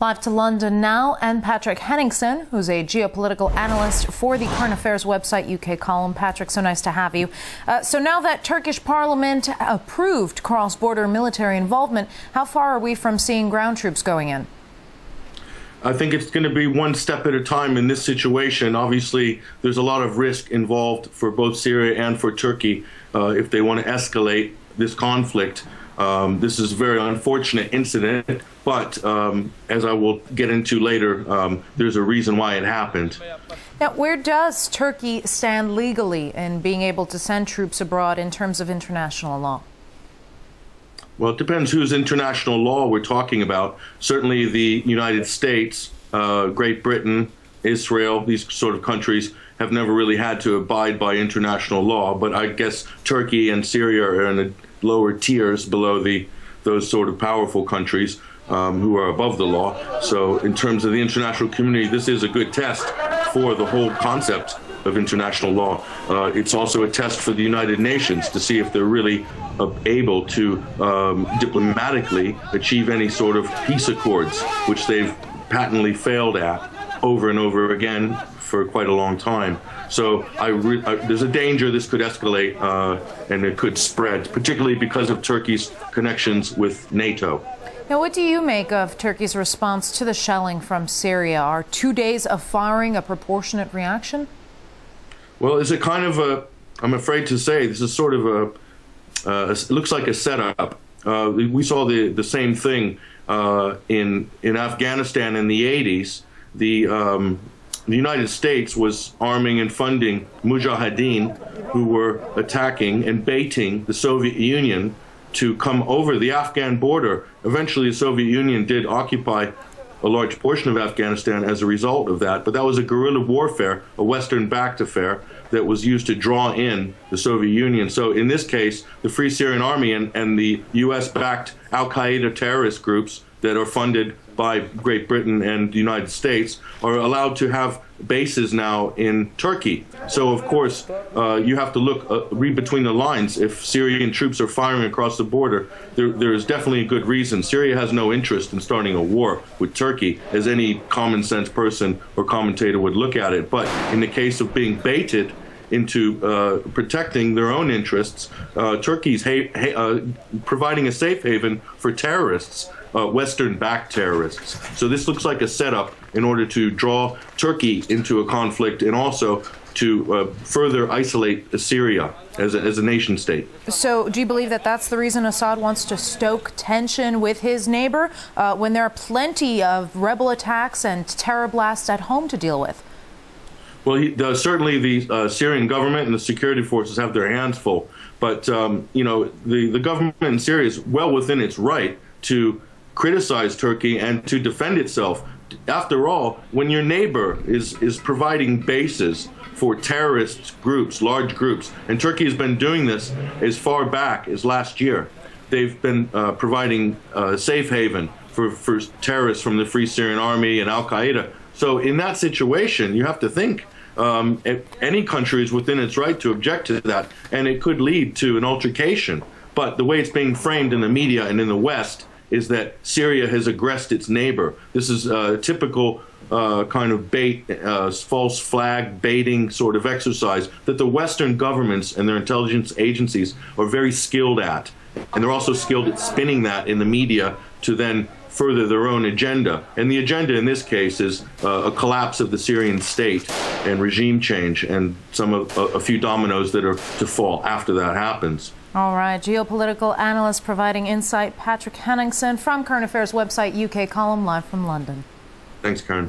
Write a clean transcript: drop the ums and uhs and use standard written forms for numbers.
Live to London now, and Patrick Henningsen, who's a geopolitical analyst for the current affairs website UK Column. Patrick, so nice to have you. So now that Turkish parliament approved cross-border military involvement, how far are we from seeing ground troops going in? I think it's going to be one step at a time in this situation. Obviously, there's a lot of risk involved for both Syria and for Turkey if they want to escalate this conflict. This is a very unfortunate incident, but as I will get into later, there's a reason why it happened. Now, where does Turkey stand legally in being able to send troops abroad in terms of international law? Well, it depends whose international law we're talking about. Certainly the United States, Great Britain, Israel, these sort of countries have never really had to abide by international law, but I guess Turkey and Syria are in the lower tiers below those sort of powerful countries who are above the law. So in terms of the international community, this is a good test for the whole concept of international law. It's also a test for the United Nations to see if they're really able to diplomatically achieve any sort of peace accords, which they've patently failed at over and over again for quite a long time. So there's a danger this could escalate and it could spread, particularly because of Turkey's connections with NATO. Now, what do you make of Turkey's response to the shelling from Syria? Are 2 days of firing a proportionate reaction? Well, it's a kind of a, I'm afraid to say, this is sort of it looks like a setup. We saw the same thing in Afghanistan in the 80s. The United States was arming and funding mujahideen who were attacking and baiting the Soviet Union to come over the Afghan border. Eventually, the Soviet Union did occupy a large portion of Afghanistan as a result of that, but that was a guerrilla warfare, a Western-backed affair that was used to draw in the Soviet Union. So in this case, the Free Syrian Army and the US-backed al-Qaeda terrorist groups that are funded by Great Britain and the United States are allowed to have bases now in Turkey. So, of course, you have to read between the lines. If Syrian troops are firing across the border, there is definitely a good reason. Syria has no interest in starting a war with Turkey, as any common sense person or commentator would look at it. But in the case of being baited into protecting their own interests, Turkey's providing a safe haven for terrorists, Western-backed terrorists. So this looks like a setup in order to draw Turkey into a conflict and also to further isolate Syria as a nation state. So do you believe that that's the reason Assad wants to stoke tension with his neighbor when there are plenty of rebel attacks and terror blasts at home to deal with? Well, certainly the Syrian government and the security forces have their hands full. But, you know, the government in Syria is well within its right to criticize Turkey and to defend itself. After all, when your neighbor is providing bases for terrorist groups, large groups, and Turkey has been doing this as far back as last year, they've been providing safe haven for terrorists from the Free Syrian Army and al-Qaeda. So in that situation, you have to think any country is within its right to object to that, and it could lead to an altercation. But the way it's being framed in the media and in the West is that Syria has aggressed its neighbor. This is a typical kind of bait, false flag baiting sort of exercise that the Western governments and their intelligence agencies are very skilled at. And they're also skilled at spinning that in the media to then further their own agenda. And the agenda in this case is a collapse of the Syrian state and regime change and a few dominoes that are to fall after that happens. All right, geopolitical analyst providing insight, Patrick Henningsen from current affairs website UK Column, live from London. Thanks, Karen.